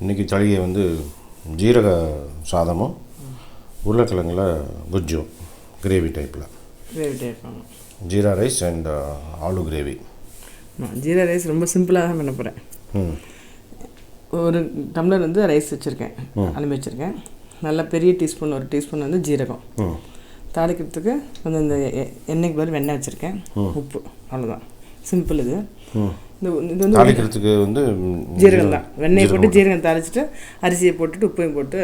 இன்றைக்கி தளிகை வந்து ஜீரக சாதமும் உருளைக்கிழங்குல குஜ்ஜும் கிரேவி டைப்பில். Jeera rice and aloo gravy. Jeera rice ரொம்ப சிம்பிளாக தான் பண்ண போகிறேன். ஒரு டம்ளர் வந்து ரைஸ் வச்சுருக்கேன், அலுமி வச்சுருக்கேன். நல்லா பெரிய டீஸ்பூன், ஒரு டீஸ்பூன் வந்து ஜீரகம். தாளிக்கிறதுக்கு கொஞ்சம் இந்த எண்ணெய்க்கு பதில் வெண்ணெய் வச்சுருக்கேன், உப்பு, அவ்வளோதான். சிம்பிள் இது. இது வந்து தாளிக்கிறதுக்கு வந்து ஜீரகம் தான். வெண்ணெய் போட்டு ஜீரகம் தாளிச்சிட்டு அரிசியை போட்டுட்டு உப்பையும் போட்டு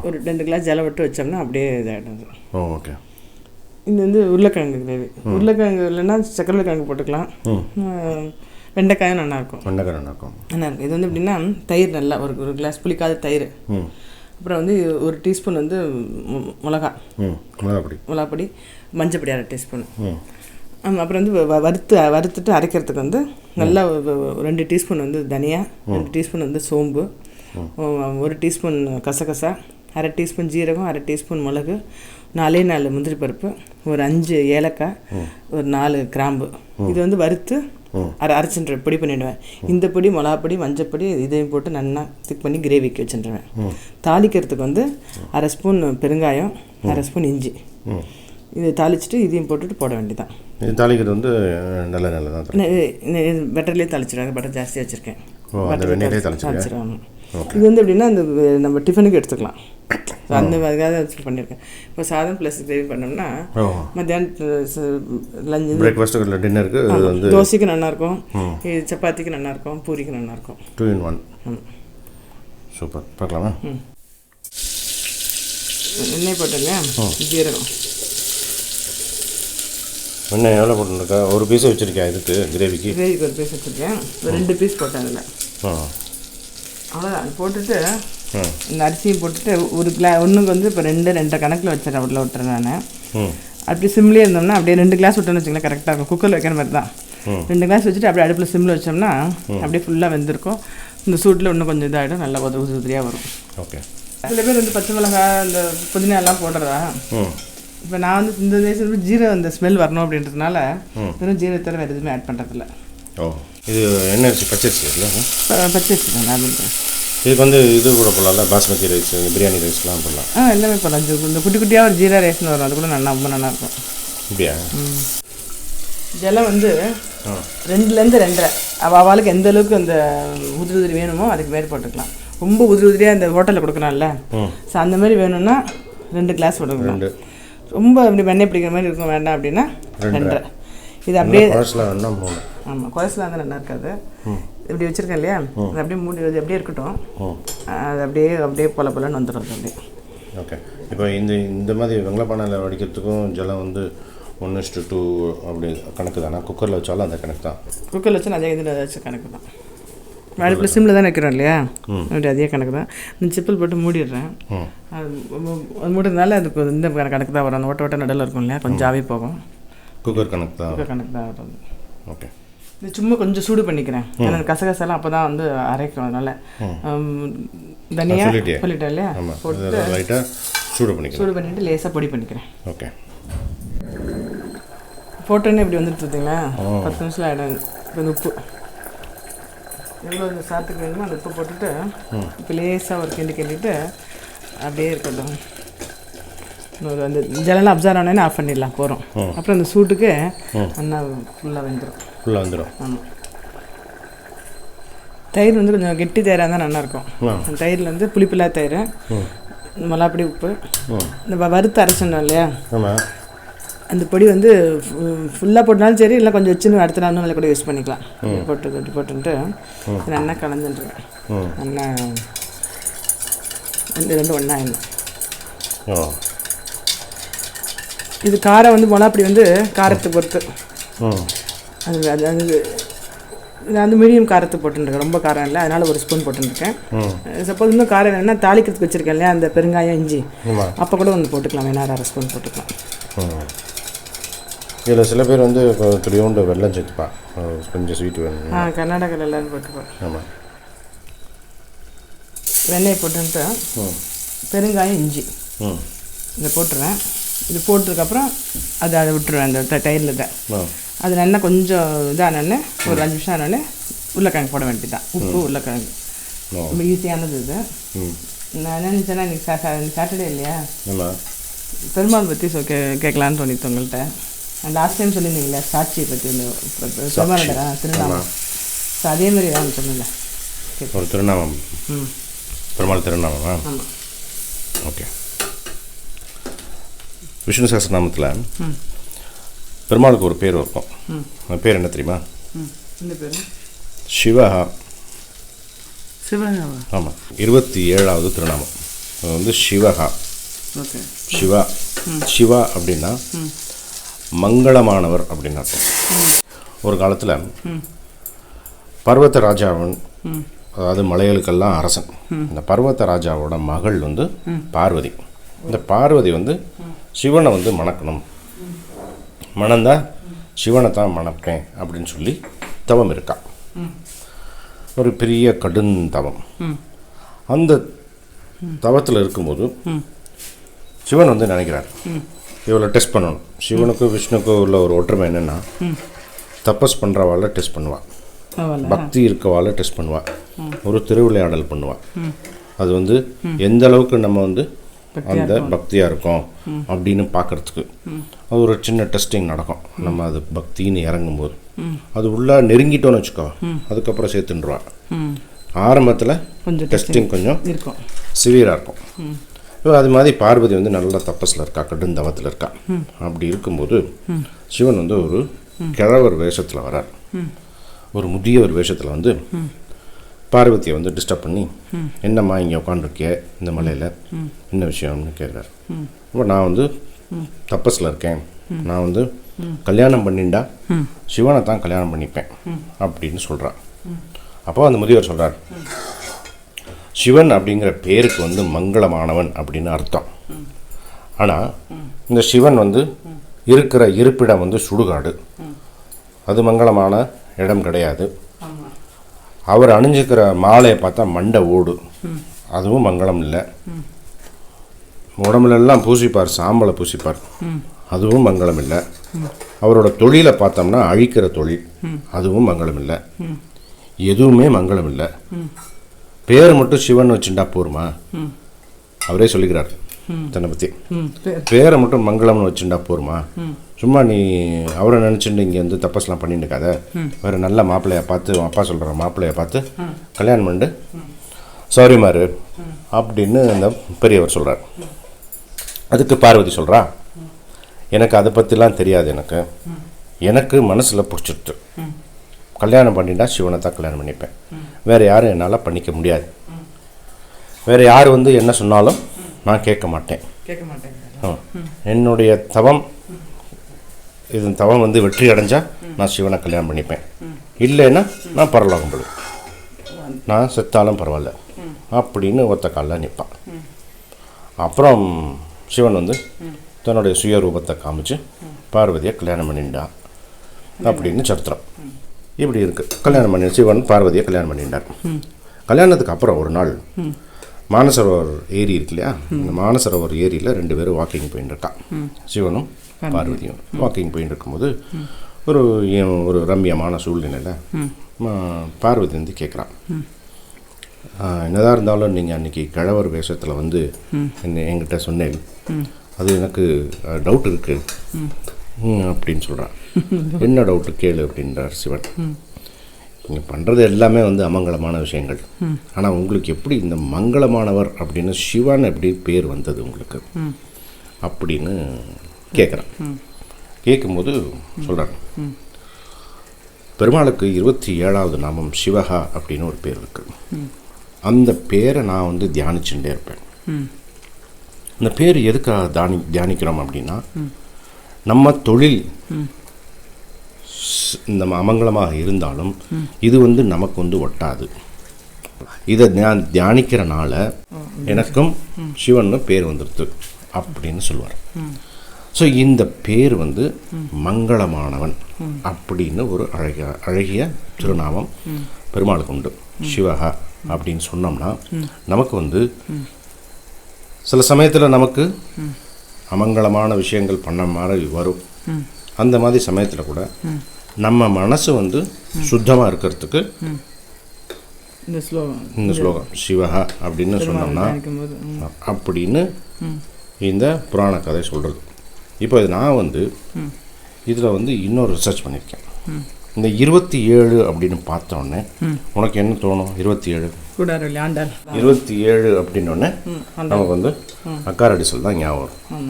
ஒரு 2 கிளாஸ் ஜலம் விட்டு வச்சோம்னா அப்படியே இதாகிடும். ஓகே. இது வந்து உருளைக்கிழங்கு கிரேவி. உருளைக்கிழங்கு இல்லைன்னா சக்கரை கிழங்கு போட்டுக்கலாம். வெண்டைக்காயும் நல்லாயிருக்கும். வெண்டைக்காய் நல்லாயிருக்கும். இது வந்து எப்படின்னா தயிர், நல்லா ஒரு கிளாஸ் புளிக்காத தயிர். அப்புறம் வந்து ஒரு டீஸ்பூன் வந்து மிளகாப்பொடி, மஞ்சப்பொடி 1/2 டீஸ்பூன். அப்புறம் வந்து வறுத்துட்டு அரைக்கிறதுக்கு வந்து நல்லா 2 டீஸ்பூன் வந்து தனியா, 2 டீஸ்பூன் வந்து சோம்பு, 1 டீஸ்பூன் கசகசா, 1/2 டீஸ்பூன் ஜீரகம், 1/2 டீஸ்பூன் மிளகு, 4 முந்திரி பருப்பு, ஒரு 5 ஏலக்காய், ஒரு 4 கிராம்பு. இது வந்து வறுத்து அரைச்சின்ற பொடி பண்ணிவிடுவேன். இந்த பொடி, மிளகாப்பொடி, மஞ்சப்பொடி இதையும் போட்டு நல்லா திக் பண்ணி கிரேவிக்கு வச்சுருவேன். தாளிக்கிறதுக்கு வந்து 1/2 ஸ்பூன் பெருங்காயம், 1/2 ஸ்பூன் இஞ்சி. இதை தாளிச்சிட்டு இதையும் போட்டுட்டு போட வேண்டியதான். இது தாளிக்கிறது வந்து நல்ல தான். பட்டர்லேயே தாளிச்சிடுவாங்க. பட்டர் ஜாஸ்தியாக வச்சுருக்கேன். தாளிச்சிடுவாங்க. இது வந்து எப்படின்னா இந்த நம்ம டிஃபனுக்கு எடுத்துக்கலாம். அந்த அதுக்காக பண்ணியிருக்கேன். இப்போ சாதம் ப்ளஸ் கிரேவி பண்ணோம்னா மத்தியானம் லஞ்சு, பிரேக்ஃபாஸ்ட்டு, டின்னருக்கு வந்து தோசைக்கு நல்லாயிருக்கும், சப்பாத்திக்கு நல்லாயிருக்கும், பூரிக்கு நல்லாயிருக்கும். 2 in 1. சூப்பர். பார்க்கலாமா? எண்ணெய் போட்டுங்க. ஜீரகம் எண்ணெய் எவ்வளோ போட்டுருக்கா? ஒரு பீஸ் வச்சுருக்கேன். இதுக்கு கிரேவிக்கு ஒரு பீஸ் வச்சுருக்கேன். 2 பீஸ் போட்டேன் அதில். அவ்வளோதான். அது போட்டுட்டு இந்த அரிசியும் போட்டுட்டு ஒரு ஒன்றுக்கு வந்து இப்போ 2 கணக்கில் வச்சுறேன். அவ்வளோ விட்டுறேன் நான். அப்படி சிம்லேயே இருந்தோம்னா அப்படியே 2 கிளாஸ் விட்டோன்னு வச்சுக்கலாம், கரெக்டாக இருக்கும். குக்கரில் வைக்கிற மாதிரி தான். 2 கிளாஸ் வச்சுட்டு அப்படியே அடுப்பில் சிம்மில் வச்சோம்னா அப்படியே ஃபுல்லாக வெந்திருக்கும். இந்த சூட்டில் இன்னும் கொஞ்சம் இதாகிடும், நல்லா உதிரியாக வரும். ஓகே. சில பேர் வந்து பச்சை மிளகாய், இந்த புதினா எல்லாம் போடுறதா. இப்போ நான் வந்து இந்த தேசம் ஜீரகம் அந்த ஸ்மெல் வரணும் அப்படின்றதுனால வெறும் ஜீரகத்தில் வேறு எதுவுமே ஆட் பண்ணுறதில்ல. இது என்ன அரிசி? பச்சரிசி இல்லை? பச்சரிசி தான். அது இதுக்கு வந்து இது கூட போடலாம்ல, பாஸ்மதி ரைஸ், பிரியாணி ரைஸ்லாம் போடலாம். எல்லாமே போடலாம். இந்த குட்டி குட்டியாக ஒரு ஜீரா ரைஸ்னு வரும், அது கூட ரொம்ப நல்லாயிருக்கும். இப்படியா? ஜலம் வந்து 2லேருந்து 2.5 அவளுக்கு எந்த அளவுக்கு அந்த உதிரி வேணுமோ அதுக்கு மேலே போட்டுக்கலாம். ரொம்ப உதிரியாக இந்த ஹோட்டலில் கொடுக்கலாம்ல, ஸோ அந்த மாதிரி வேணும்னா 2 கிளாஸ் போட்டுக்கலாம். ரொம்ப அப்படி வெண்ணெய் பிடிக்கிற மாதிரி இருக்கும் வேண்டாம் அப்படின்னா 2.5. இது அப்படியே ஆமாம், குழசலாம் வந்து நல்லா இருக்காது. இப்படி வச்சுருக்கேன் இல்லையா, அது அப்படியே மூடி அப்படியே இருக்கட்டும். அது அப்படியே பொலன்னு வந்துடும் அப்படியே. ஓகே. இப்போ இந்த மாதிரி வெங்கலப்பானையில் வடிக்கிறதுக்கும் ஜலம் வந்து 1:2 அப்படி கணக்கு தானே? குக்கரில் வச்சாலும் அந்த கணக்கு தான். குக்கரில் வச்சா அதே இதில் வச்சு கணக்கு தான். அடுப்பில் சிம்மில் தான் வைக்கிறோம் இல்லையா, அப்படி அதே கணக்கு தான். இந்த சிப்பிள் போட்டு மூடிடுறேன். அது மூடுறதுனால அதுக்கு இந்த கணக்கு தான் வரும். அந்த ஓட்ட நடுவில் இருக்கும் இல்லையா, கொஞ்சம் ஆவி போகும். குக்கர் கணக்கு தான் வரும். ஓகே. இது சும்மா கொஞ்சம் சூடு பண்ணிக்கிறேன். ஏன்னா கசகசெல்லாம் அப்போ தான் வந்து அரைக்கும். அதனால் தனியாக சொல்லிட்டேன் இல்லையா, போட்டு லைட்டாக சூடு பண்ணிவிட்டு லேசாக பொடி பண்ணிக்கிறேன். ஓகே. போட்டோன்னே இப்படி வந்துட்டு இருந்தீங்களா, 10 நிமிஷம் ஆகிடும். இப்போ இந்த உப்பு எவ்வளோ இந்த சாத்துக்கு வேணுமோ அந்த உப்பு போட்டுட்டு இப்போ லேசாக ஒரு கிண்டிட்டு அப்படியே இருக்கட்டும். அந்த ஜலம் அப்சர்வ் ஆனோடனே ஆஃப் பண்ணிடலாம், போகிறோம். அப்புறம் அந்த சூட்டுக்கு நல்லா ஃபுல்லாக வந்துடும். ஆமாம். தயிர் வந்து கொஞ்சம் கெட்டி தயிராக இருந்தால் நல்லாயிருக்கும். அந்த தயிரில் வந்து புளிப்பில்லா தயிர், மிளகாப்பொடி, உப்பு, இந்த வறுத்து அரைச்சோம் இல்லையா, அந்த பொடி வந்து ஃபுல்லாக போட்டாலும் சரி, இல்லை கொஞ்சம் வச்சுன்னு அடுத்த நாள் நல்லா கூட யூஸ் பண்ணிக்கலாம். போட்டுன்ட்டு நல்லா கலந்துட்டுருக்கேன். நல்லா 2 ஒன்றா ஆயிடும். இது காரம் வந்து மிளகாப்பொடி வந்து காரத்தை பொறுத்து அது வந்து மீடியம் காரத்தை போட்டுருக்கேன். ரொம்ப காரம் இல்லை, அதனால் 1 ஸ்பூன் போட்டுருக்கேன். சப்போஸ் இன்னும் காரம் வேணுன்னா தாளிக்கிறதுக்கு வச்சுருக்கேன் இல்லையா, அந்த பெருங்காயம், இஞ்சி, அப்போ கூட வந்து போட்டுக்கலாம். வேணா 1/2 ஸ்பூன் போட்டுக்கலாம். இதில் சில பேர் வந்து துளியோண்டு வெல்லம் சேர்த்துப்பா, கொஞ்சம் ஸ்வீட் வேணும். கர்நாடகாவில் எல்லாரும் போட்டுப்பேன். ஆமாம். வெண்ணெய் போட்டுன்ட்டு பெருங்காயம், இஞ்சி இதை போட்டுருவேன். இது போட்டதுக்கப்புறம் அதை விட்டுருவேன் அந்த தயிரில் தான். அது நல்லா கொஞ்சம் இதானே ஒரு 5 நிமிஷம் ஆனோடனே உருளைக்கிழங்கு போட வேண்டியதுதான். உப்பு, உருளைக்கிழங்கு ரொம்ப ஈஸியானது இது. நான் என்ன நினச்சேன்னா இன்றைக்கி சாட்டர்டே இல்லையா, பெருமாள் பற்றி கேட்கலான்னு தோணித்து உங்கள்கிட்ட. லாஸ்ட் டைம் சொல்லியிருந்தீங்களா சாட்சியை பற்றி, இந்த பெருமாளோட திருநாமம். ஸோ அதே மாதிரி தான் சொன்னேன் ஒரு திருநாமம். பெருமாள் திருநாமமா? ஆமாம். ஓகே. விஷ்ணு சஹஸ்ரநாமத்தில் பெருமாளுக்கு ஒரு பேர் இருக்கும். அந்த பேர் என்ன தெரியுமா? இந்த பேர் சிவஹா. சிவஹாவா? ஆமாம், 27வது திருநாமம். அது வந்து சிவஹா. ஓகே. சிவா. சிவா அப்படின்னா மங்களமானவர் அப்படின்னு அர்த்தம். ஒரு காலத்தில் பர்வத ராஜாவன், அதாவது மலைகளுக்கெல்லாம் அரசன், இந்த பர்வத ராஜாவோட மகள் வந்து பார்வதி. இந்த பார்வதி வந்து சிவனை வந்து மணக்கணும், மணந்தா சிவனை தான் மணப்பேன் அப்படின்னு சொல்லி தவம் இருக்கா. ஒரு பெரிய கடும் தவம். அந்த தவத்தில் இருக்கும்போது சிவன் வந்து நினைக்கிறார், இவளை டெஸ்ட் பண்ணணும். சிவனுக்கும் விஷ்ணுக்கும் உள்ள ஒரு ஒற்றுமை என்னென்னா, தபஸ் பண்ணுறவாள் டெஸ்ட் பண்ணுவாள், பக்தி இருக்கவாள் டெஸ்ட் பண்ணுவாள், ஒரு திருவிளையாடல் பண்ணுவாள். அது வந்து எந்த அளவுக்கு நம்ம வந்து அந்த பக்தியாக இருக்கோம் அப்படின்னு பார்க்குறதுக்கு அது ஒரு சின்ன டெஸ்டிங் நடக்கும். நம்ம அது பக்தின்னு இறங்கும்போது அது உள்ளே நெருங்கிட்டோன்னு வச்சுக்கோ, அதுக்கப்புறம் சேர்த்துன்றுவா. ஆரம்பத்தில் டெஸ்டிங் கொஞ்சம் சிவியராக இருக்கும். அது மாதிரி பார்வதி வந்து நல்ல தப்பஸில் இருக்கா, கடும் தவத்தில் இருக்கா. அப்படி இருக்கும்போது சிவன் வந்து ஒரு கிழவர் வேஷத்தில் வரார். ஒரு முதியவர் வேஷத்தில் வந்து பார்வதியை வந்து டிஸ்டர்ப் பண்ணி, என்னம்மா இங்கே உட்காந்துருக்கிய இந்த மலையில், என்ன விஷயம்னு கேட்குறாரு. அப்போ நான் வந்து தப்பஸில் இருக்கேன், நான் வந்து கல்யாணம் பண்ணிண்டா சிவனை தான் கல்யாணம் பண்ணிப்பேன் அப்படின்னு சொல்கிறான். அப்போ அந்த முதியவர் சொல்கிறார், சிவன் அப்படிங்கிற பேருக்கு வந்து மங்களமானவன் அப்படின்னு அர்த்தம். ஆனால் இந்த சிவன் வந்து இருக்கிற இருப்பிடம் வந்து சுடுகாடு, அது மங்களமான இடம் கிடையாது. அவர் அணிஞ்சிக்கிற மாலையை பார்த்தா மண்டை ஓடு, அதுவும் மங்களம் இல்லை. உடம்புலெல்லாம் பூசிப்பார், சாம்பலை பூசிப்பார், அதுவும் மங்களம் இல்லை. அவரோட தொழிலை பார்த்தோம்னா அழிக்கிற தொழில், அதுவும் மங்களம் இல்லை. எதுவுமே மங்களம் இல்லை. பேர் மட்டும் சிவன் வச்சுட்டா போருமா? அவரே சொல்லிக்கிறார் தன்னை பற்றி. பேரை மட்டும் மங்களம்னு வச்சுட்டா போருமா? சும்மா நீ அவரை நினச்சிட்டு இங்கே வந்து தப்பஸ்லாம் பண்ணிட்டு இருக்காத, வேறு நல்ல மாப்பிள்ளையை பார்த்து, அப்பா சொல்கிற மாப்பிள்ளையை பார்த்து கல்யாணம் பண்ணிட்டு சாரி மாரு அப்படின்னு அந்த பெரியவர் சொல்கிறார். அதுக்கு பார்வதி சொல்கிறா, எனக்கு அதை பற்றிலாம் தெரியாது, எனக்கு மனசில் பிடிச்சிட்டு கல்யாணம் பண்ணிட்டா சிவனை தான் கல்யாணம் பண்ணிப்பேன், வேறு யாரும் என்னால் பண்ணிக்க முடியாது, வேறு யார் வந்து என்ன சொன்னாலும் நான் கேட்க மாட்டேன். என்னுடைய தவம் இது தவம் வந்து வெற்றி அடைஞ்சால் நான் சிவனை கல்யாணம் பண்ணிப்பேன், இல்லைன்னா நான் பரலோகம் போடுவேன், நான் செத்தாலும் பரவாயில்ல அப்படின்னு ஒத்த காலில் நிற்பான். அப்புறம் சிவன் வந்து தன்னுடைய சுயரூபத்தை காமிச்சு பார்வதியை கல்யாணம் பண்ணிண்டா அப்படின்னு சரித்திரம். இப்படி இருக்குது. கல்யாணம் பண்ணி சிவன் பார்வதியை கல்யாணம் பண்ணிட்டார். கல்யாணத்துக்கு அப்புறம் ஒரு நாள் மானசரோவர் ஏரி இருக்கு இல்லையா, இந்த மானசரோவர் ஏரியில் 2 பேரும் வாக்கிங் போயின்னு இருக்கா. சிவனும் பார்வதியும் வாக்கிங் போயின்னு இருக்கும்போது ஒரு ரம்யமான சூழ்நிலையில் பார்வதி வந்து கேட்குறான், என்னதான் இருந்தாலும் நீங்கள் அன்றைக்கி கிழவர் வேஷத்தில் வந்து என்கிட்ட சொன்னேன், அது எனக்கு டவுட் இருக்குது அப்படின்னு சொல்கிறான். என்ன டவுட்டு கேளு அப்படின்றார் சிவன். நீங்கள் பண்ணுறது எல்லாமே வந்து அமங்கலமான விஷயங்கள், ஆனால் உங்களுக்கு எப்படி இந்த மங்களமானவர் அப்படின்னு சிவன் எப்படி பேர் வந்தது உங்களுக்கு அப்படின்னு கேட்குறான். கேட்கும்போது சொல்கிறான், பெருமாளுக்கு 27வது நாமம் சிவஹா அப்படின்னு ஒரு பேர் இருக்குது. அந்த பேரை நான் வந்து தியானிச்சுட்டே இருப்பேன். அந்த பேர் எதுக்காக தியானிக்கிறோம் அப்படின்னா, நம்ம தொழில் இந்த அமங்கலமாக இருந்தாலும் இது வந்து நமக்கு வந்து ஒட்டாது. இதை தியானிக்கிறனால எனக்கும் சிவன்னு பேர் வந்துடுது அப்படின்னு சொல்லுவார். ஸோ இந்த பேர் வந்து மங்களமானவன் அப்படின்னு ஒரு அழகிய திருநாமம் பெருமாளுக்கு உண்டு. சிவஹா அப்படின்னு சொன்னோம்னா நமக்கு வந்து சில சமயத்தில் நமக்கு அமங்கலமான விஷயங்கள் பண்ண மாதிரி வரும். அந்த மாதிரி சமயத்தில் கூட நம்ம மனசு வந்து சுத்தமாக இருக்கிறதுக்கு இந்த ஸ்லோகம் சிவஹா அப்படின்னு சொன்னோம்னா அப்படின்னு இந்த புராண கதை சொல்கிறது. இப்போ இது நான் வந்து இதில் வந்து இன்னொரு ரிசர்ச் பண்ணியிருக்கேன். இந்த 27 அப்படின்னு பார்த்தோன்னே உனக்கு என்ன தோணும்? 27 அப்படின்னோடனே நமக்கு வந்து அக்காரடிசல் தான் ஞாபகம்.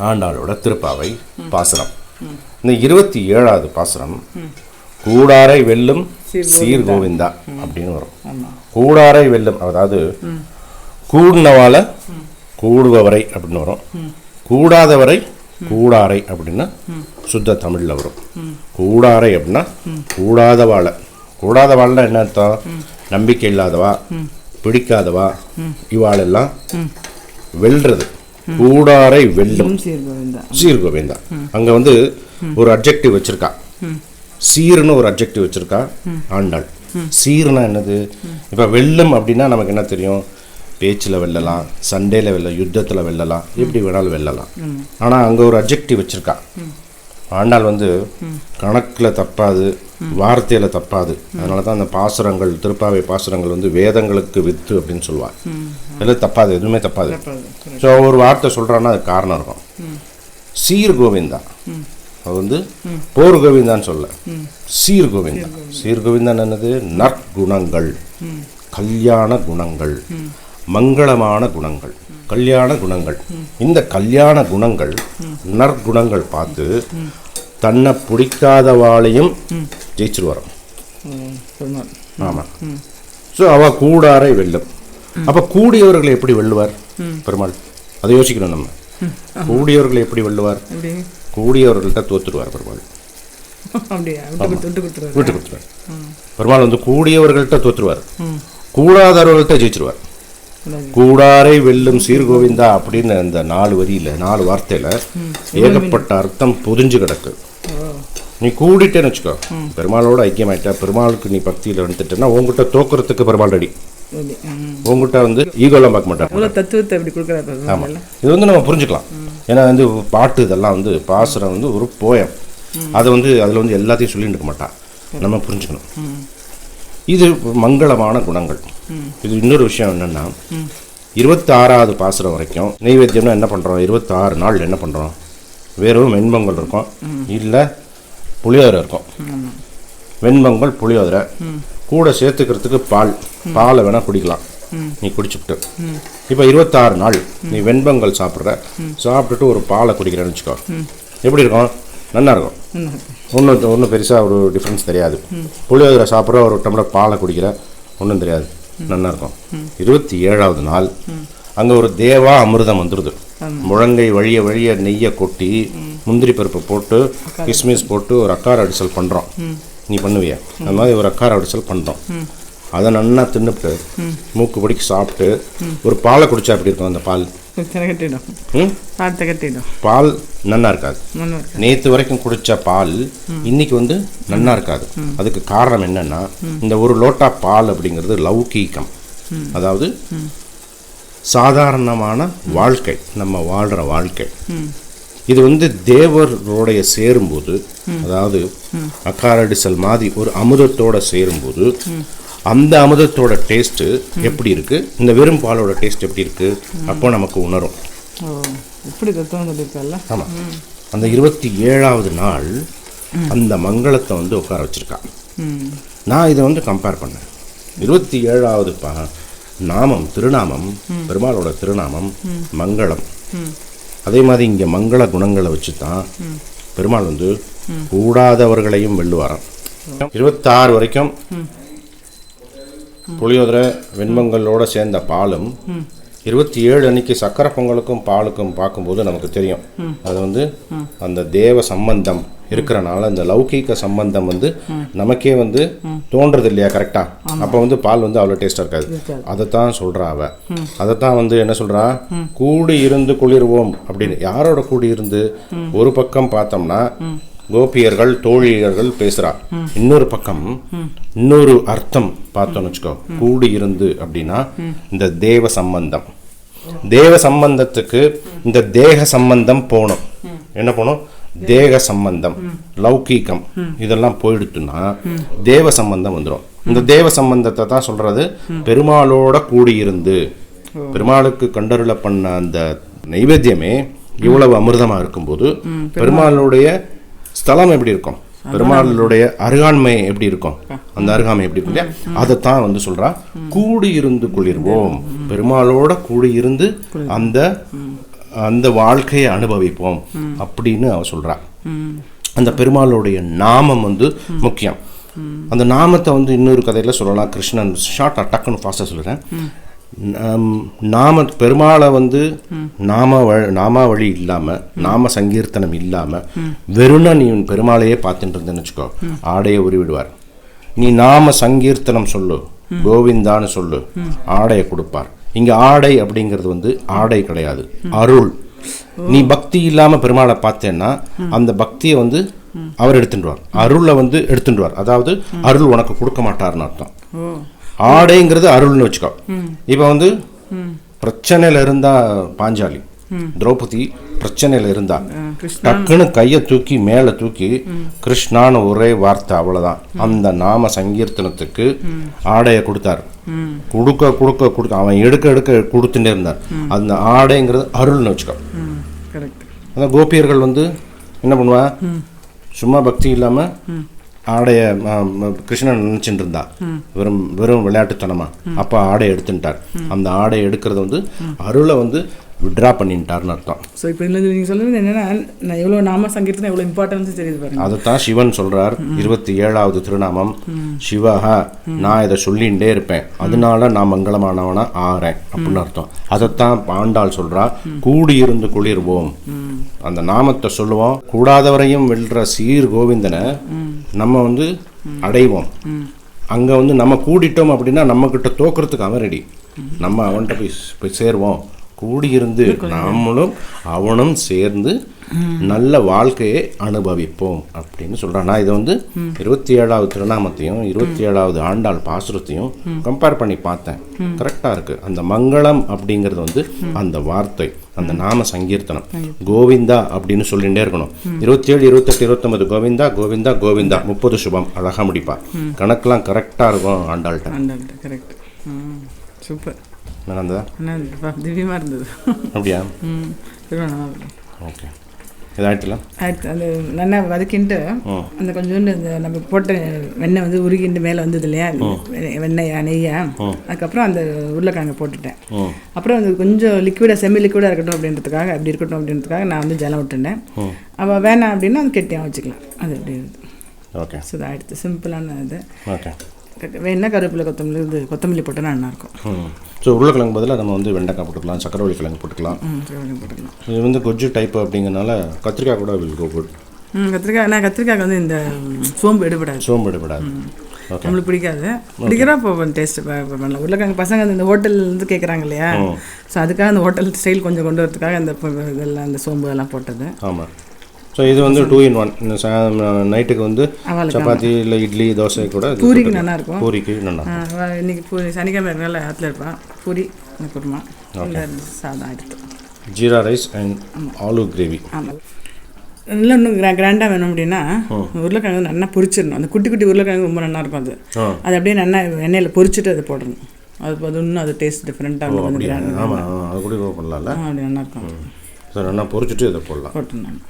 ஆண்டாளோட திருப்பாவை பாசுரம். இந்த 27வது பாசுரம் கூடாரை வெல்லும் சீர்கோவிந்தா அப்படின்னு வரும். கூடாரை வெல்லும், அதாவது கூடினவால கூடுபவரை அப்படின்னு வரும். கூடாதவரை கூடாரை அப்படின்னு சுத்த தமிழில் வரும். கூடாரை அப்படின்னா கூடாதவாளை. கூடாதவாள்னா என்ன அர்த்தம்? நம்பிக்கை இல்லாதவா, பிடிக்காதவா, இவாளெல்லாம் வெல்றது. கூடாரை வெல்லும் சீர்கோவிந்தா. அங்க வந்து ஒரு அட்ஜெக்டிவ் வச்சிருக்கா, சீர்னு ஒரு அட்ஜெக்டிவ் வச்சிருக்கா ஆண்டாள். சீர்னா என்னது? இப்ப வெல்லும் அப்படின்னா நமக்கு என்ன தெரியும்? பேச்சில் வெல்லலாம், சண்டேல வெல்லலாம், யுத்தத்தில் வெல்லலாம், எப்படி வேணாலும் வெல்லலாம். ஆனால் அங்கே ஒரு அட்ஜெக்டிவ் வச்சுருக்கா ஆண்டாள். வந்து கணக்கில் தப்பாது, வார்த்தையில் தப்பாது. அதனால தான் அந்த பாசுரங்கள், திருப்பாவை பாசுரங்கள் வந்து வேதங்களுக்கு வித்து அப்படின்னு சொல்லுவாள். எல்லாம் தப்பாது, எதுவுமே தப்பாது. ஸோ ஒரு வார்த்தை சொல்கிறான்னா அது காரணம் இருக்கும். சீர்கோவிந்தா அது வந்து போர் கோவிந்தான்னு சொல்ல, சீர்கோவிந்தா. சீர்கோவிந்தான் என்னது? நற்குணங்கள், கல்யாண குணங்கள், மங்களமான குணங்கள், கல்யாண குணங்கள். இந்த கல்யாண குணங்கள், நற்குணங்கள் பார்த்து தன்னை பிடிக்காதவாளையும் ஜெயிச்சிருவார். ஆமாம். ஸோ அவ கூடாரை வெல்லும். அப்போ கூடியவர்களை எப்படி வெல்லுவார் பெருமாள்? அதை யோசிக்கணும் நம்ம. கூடியவர்களை எப்படி வெல்லுவார்? கூடியவர்கள்ட்ட தோத்துருவார் பெருமாள். விட்டு கொடுத்துருவார். பெருமாள் வந்து கூடியவர்கள்ட்ட தோத்துருவார், கூடாதவர்கள்ட்ட ஜெயிச்சிருவார். கூடாரை வெல்லும் சீர்கோவிந்தா அப்படின்னு அந்த 4 வரியில 4 வார்த்தையில ஏகப்பட்ட அர்த்தம் பொதிஞ்சு கிடக்கு. நீ கூடிட்டேன்னு வச்சுக்கோ, பெருமாளோட ஐக்கியமாயிட்ட, பெருமாளுக்கு நீ பக்தியில் வந்துட்டேன்னா உங்ககிட்ட தோக்குறதுக்கு பெருமாள் ரெடி. உங்ககிட்ட வந்து ஈகோலாம் பார்க்க மாட்டாங்க. தத்துவத்தை எப்படி கொடுக்குறாரு? ஆமாம், இது வந்து நம்ம புரிஞ்சுக்கலாம். ஏன்னா வந்து பாட்டு இதெல்லாம் வந்து பாசுரம் வந்து ஒரு போயம். அதை வந்து அதில் வந்து எல்லாத்தையும் சொல்லிட்டு இருக்க மாட்டான், நம்ம புரிஞ்சுக்கணும். இது மங்களமான குணங்கள். இது இன்னொரு விஷயம் என்னன்னா, 26வது பாசுரம் வரைக்கும் நெய்வேத்தியம்னா என்ன பண்ணுறோம்? 26 நாள் என்ன பண்ணுறோம்? வெறும் வெண்பொங்கல் இருக்கும், இல்லை புளியோதரை இருக்கும். வெண்பொங்கல், புளியோதரை, கூட சேர்த்துக்கிறதுக்கு பாலை வேணால் குடிக்கலாம், நீ குடிச்சுட்டு. இப்போ 26 நாள் நீ வெண்பொங்கல் சாப்பிட்டுட்டு ஒரு பாலை குடிக்கிறேன்னு வச்சுக்கோ, எப்படி இருக்கும்? நல்லா இருக்கும். ஒன்றும் பெருசாக ஒரு டிஃப்ரென்ஸ் தெரியாது. புளியோதரை சாப்பிட்ற ஒரு டம்ளர் பாலை குடிக்கிற ஒன்றும் தெரியாது, நல்லா இருக்கும். 27வது நாள் அங்கே ஒரு தேவா அமிர்தம் வந்துடுது. முழங்கை வழிய வழிய நெய்யை கொட்டி முந்திரி பருப்பு போட்டு கிஸ்மிஸ் போட்டு ஒரு அக்கார அடிசல் பண்ணுறோம். நீ பண்ணுவியா? அந்த மாதிரி ஒரு அக்கார அடிசல் பண்ணுறோம். அதை நல்லா தின்னுட்டு மூக்கு பிடிக்க சாப்பிட்டு ஒரு பாலை குடிச்சா எப்படி இருக்கும்? அந்த பால் பால் நன்னா இருக்காது. நேற்று வரைக்கும் குடிச்ச பால் இன்னைக்கு வந்து நன்னா இருக்காது. அதுக்கு காரணம் என்னன்னா, இந்த ஒரு லோட்டா பால் அப்படிங்கிறது லௌகீகம், அதாவது சாதாரணமான வாழ்க்கை, நம்ம வாழ்கிற வாழ்க்கை. இது வந்து தேவரோடைய சேரும்போது, அதாவது அக்காரடிசல் மாதிரி ஒரு அமுதத்தோட சேரும்போது அந்த அமுதத்தோட டேஸ்ட்டு எப்படி இருக்கு, இந்த வெறும் பாலோட டேஸ்ட் எப்படி இருக்கு, அப்போ நமக்கு உணரும். ஆமாம். அந்த 27வது நாள் அந்த மங்களத்தை வந்து உட்கார வச்சிருக்கா. நான் இதை வந்து கம்பேர் பண்ணேன். 27வது நாமம், திருநாமம், பெருமாளோட திருநாமம் மங்களம். அதே மாதிரி இங்கே மங்கள குணங்களை வச்சு தான் பெருமாள் வந்து கூடாதவர்களையும் வெல்லுவாராம். 26 வரைக்கும் புளியோதரை வெண்பொங்கலோட சேர்ந்த பாலும், 27 அன்னைக்கு சக்கரை பொங்கலுக்கும் பாலுக்கும் பார்க்கும்போது நமக்கு தெரியும் அது வந்து அந்த தேவ சம்பந்தம் இருக்கிறனால அந்த லௌகீக சம்பந்தம் வந்து நமக்கே வந்து தோன்றது இல்லையா? கரெக்டா? அப்போ வந்து பால் வந்து அவ்வளோ டேஸ்டாக இருக்காது. அதைத்தான் சொல்கிறா அவ. அதைத்தான் வந்து என்ன சொல்கிறா? கூடி இருந்து குளிர்வோம் அப்படின்னு. யாரோட கூடி இருந்து? ஒரு பக்கம் பார்த்தோம்னா கோபியர்கள், தோழியர்கள் பேசுறா. இன்னொரு பக்கம் இன்னொரு அர்த்தம் பார்த்தோம்னு வச்சுக்கோ, கூடி இருந்து அப்படின்னா இந்த தேவ சம்பந்தம். தேவ சம்பந்தத்துக்கு இந்த தேக சம்பந்தம் போகணும். என்ன போகணும்? தேக சம்பந்தம், லௌகீகம் இதெல்லாம் போயிடுத்துன்னா தேவ சம்பந்தம் வந்துடும். இந்த தேவ சம்பந்தத்தை தான் சொல்கிறது. பெருமாளோட கூடியிருந்து பெருமாளுக்கு கண்டருள பண்ண அந்த நைவேத்தியமே இவ்வளவு அமிர்தமாக இருக்கும்போது பெருமாளுடைய ஸ்தலம் எப்படி இருக்கும், பெருமாளுடைய அருகாண்மை எப்படி இருக்கும், அந்த அருகாமை எப்படி இருக்கும் இல்லையா, அதைத்தான் வந்து சொல்கிறா. கூடியிருந்து குளிர்வோம், பெருமாளோட கூடியிருந்து அந்த அந்த வாழ்க்கையை அனுபவிப்போம் அப்படின்னு அவ சொல்கிறா. அந்த பெருமாளுடைய நாமம் வந்து முக்கியம். அந்த நாமத்தை வந்து இன்னொரு கதையில் சொல்லலாம். கிருஷ்ணன் ஷார்ட்டாக டக்குன்னு ஃபாஸ்ட்டாக சொல்கிறேன். பெருமாளை வந்து நாமாவழி இல்லாமல், நாம சங்கீர்த்தனம் இல்லாமல் வெறும்னா நீ பெருமாளையே பார்த்துட்டு இருந்தேன்னு வச்சுக்கோ, ஆடையை உருவிடுவார். நீ நாம சங்கீர்த்தனம் சொல்லு, கோவிந்தான்னு சொல்லு, ஆடையை கொடுப்பார். இங்கே ஆடை அப்படிங்கிறது வந்து ஆடை கிடையாது, அருள். நீ பக்தி இல்லாமல் பெருமாளை பார்த்தேன்னா அந்த பக்தியை வந்து அவர் எடுத்துட்டுவார், அருளை வந்து எடுத்துட்டுவார். அதாவது அருள் உனக்கு கொடுக்க மாட்டார்னு அர்த்தம். ஆடைங்கிறது அருள்னு வச்சுக்கோ. இப்போ வந்து பிரச்சனையில் இருந்தா பாஞ்சாலி, திரௌபதி பிரச்சனையில் இருந்தா டக்குன்னு கையை தூக்கி மேலே தூக்கி கிருஷ்ணான்னு ஒரே வார்த்தை, அவ்வளோதான். அந்த நாம சங்கீர்த்தனத்துக்கு ஆடையை கொடுத்தார். கொடுக்க கொடுக்க கொடுக்க அவன் எடுக்க எடுக்க கொடுத்துட்டே இருந்தார். அந்த ஆடைங்கிறது அருள்னு வச்சுக்கோ. அதான் கோபியர்கள் வந்து என்ன பண்ணுவா, சும்மா பக்தி இல்லாமல் ஆடைய கிருஷ்ணன் நினச்சிட்டு இருந்தா, வெறும் வெறும் விளையாட்டுத்தனமா. அப்போ ஆடையை எடுத்துட்டார். அந்த ஆடையை எடுக்கிறது வந்து அருளை வந்து விட்ரா பண்ணிட்டார்னு அர்த்தம். ஸோ இப்போ நீங்கள் சொல்லுறது என்னென்னா, நான் எவ்வளோ நாம சங்கீர்த்தனம் எவ்வளோ இம்பார்ட்டன்ஸ் தெரியுது பாருங்க. அதைத்தான் சிவன் சொல்கிறார். 27வது திருநாமம் சிவஹா, நான் இதை சொல்லிகிட்டே இருப்பேன், அதனால நான் மங்களமானவனா ஆறேன் அப்படின்னு அர்த்தம். அதைத்தான் ஆண்டாள் சொல்கிறா, கூடியிருந்து குளிர்வோம். அந்த நாமத்தை சொல்லுவோம், கூடாதவரையும் வெல்ற சீர் கோவிந்தனை நம்ம வந்து அடைவோம். அங்கே வந்து நம்ம கூடிட்டோம் அப்படின்னா நம்மக்கிட்ட தோக்கிறதுக்கு அவன் ரெடி. நம்ம அவன்கிட்ட போய் சேருவோம். கூடியிருந்து நாமளும் அவனும் சேர்ந்து நல்ல வாழ்க்கையை அனுபவிப்போம் அப்படின்னு சொல்கிறான். நான் இதை வந்து 27வது திருநாமத்தையும் 27வது ஆண்டாள் பாசுரத்தையும் கம்பேர் பண்ணி பார்த்தேன். கரெக்டாக இருக்குது. அந்த மங்களம் அப்படிங்கிறது வந்து அந்த வார்த்தை, அந்த நாம சங்கீர்த்தனம். கோவிந்தா அப்படின்னு சொல்லிகிட்டே இருக்கணும். 27, 28, 29 கோவிந்தா கோவிந்தா கோவிந்தா, 30 சுபம். அழகாக முடிப்பா. கணக்கெலாம் கரெக்டாக இருக்கும் ஆண்டாள்கிட்ட. கரெக்ட். சூப்பர். நல்லா திவ்யமாக இருந்தது. அப்படியா? ஓகே. இதாகிட்டுல ஆயிடுச்சு. அது நல்லா வதக்கின்ட்டு அந்த கொஞ்சோண்டு இந்த நம்ம போட்ட வெண்ணெய் வந்து உருகிண்டு மேலே வந்தது இல்லையா, வெண்ணெயா நெய்யா, அதுக்கப்புறம் அந்த உருளைக்கிழங்கு போட்டுட்டேன். அப்புறம் அது கொஞ்சம் லிக்விடாக செமி லிக்விடாக இருக்கட்டும் அப்படின்றதுக்காக, அப்படி இருக்கட்டும் அப்படின்றதுக்காக நான் வந்து ஜலம் விட்டுட்டேன். அவள் வேணாம் அப்படின்னா அது கெட்டியாக வச்சுக்கலாம். அது அப்படி இருக்குது. ஓகே. ஸோ இது ஆயிடுச்சு. சிம்பிளான இது. ஓகே. வேணா கருவேப்பிலை கொத்தமல்லி போட்டோன்னா நல்லாயிருக்கும். ஸோ உருளைக்கிழங்கு பதிலாக நம்ம வந்து வெண்டைக்காய் போட்டுக்கலாம், சக்கரவள்ளி கிழங்கு போட்டுக்கலாம். இது வந்து கொஜ்ஜு டைப் அப்படிங்கிறனால கத்திரிக்காய் கூட வில் கோ குட். கத்திரிக்காய் வந்து இந்த சோம்பு எடுபடாது. ஓகே. நம்மளுக்கு பிடிக்காது. பிடிக்கிறா இப்போ டேஸ்ட்டு பண்ணலாம். உருளைக்கிழங்கு பசங்க இந்த ஹோட்டல்லேருந்து கேட்குறாங்க இல்லையா, ஸோ அதுக்காக அந்த ஹோட்டல் ஸ்டைல் கொஞ்சம் கொண்டு வரதுக்காக அந்த இதெல்லாம் அந்த சோம்பு எல்லாம் போட்டது. ஆமாம். ஸோ இது வந்து 2 in 1. நைட்டுக்கு வந்து சப்பாத்தி இல்லை இட்லி தோசை கூட பூரிக்கு நல்லாயிருக்கும். பூரிக்கு நல்லா. இன்றைக்கி பூரி சனிக்கிழமை இருக்கனால ஆற்றுல இருப்பான். பூரி குருமா சாதம் ஆகிடுது. Jeera rice and aloo gravy. ஆமாம். இல்லை இன்னும் கிராண்டாக வேணும் அப்படின்னா உருளைக்கிழங்கு நல்லா பொரிச்சிடணும். அந்த குட்டி குட்டி உருளைக்கிழங்கு ரொம்ப நல்லாயிருக்கும். அது அப்படியே நல்லா எண்ணெயில் பொரிச்சிட்டு அதை போடணும். அது இன்னும் அது டேஸ்ட் டிஃப்ரெண்ட்டாக இருக்கும். ஆமாம், அது கூட பண்ணலாம்ல. அப்படி நல்லாயிருக்கும். ஸோ நல்லா பொரிச்சிட்டு இதை போட்டுருணும்.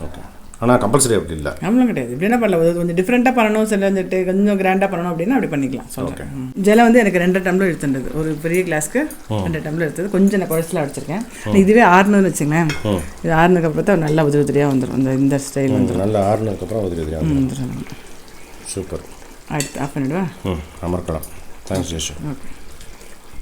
ஓகே. ஆனால் கம்பல்சரி அப்படி இல்லை. நம்மளும் கிடையாது. இப்படி என்ன பண்ணல, கொஞ்சம் டிஃப்ரெண்ட்டாக பண்ணணும், சில வந்துட்டு கொஞ்சம் கிராண்டாக பண்ணணும் அப்படின்னா அப்படி பண்ணிக்கலாம். சொல்கிறேன். ஜலம் வந்து எனக்கு 2 டம்ளர் எடுத்துட்டது. ஒரு பெரிய கிளாஸ்க்கு 2 டம்ளர் எடுத்தது. கொஞ்சம் நான் குழச்சலாக வச்சுருக்கேன். இதுவே ஆறுனதுன்னு வச்சுங்களேன். இது ஆறுனதுக்கப்புறம் தான் நல்லா உதிரி உதிரியாக வந்துடும். இந்த ஸ்டைல் வந்துடும். நல்லா ஆறுனதுக்கப்புறம் உதிரி உதிரியாக வந்துடும். சூப்பர். அடுத்து ஆஃப் பண்ணிவிடுவா. அமர்க்கலாம். தேங்க்ஸ் ஜெஷு. ஓகே.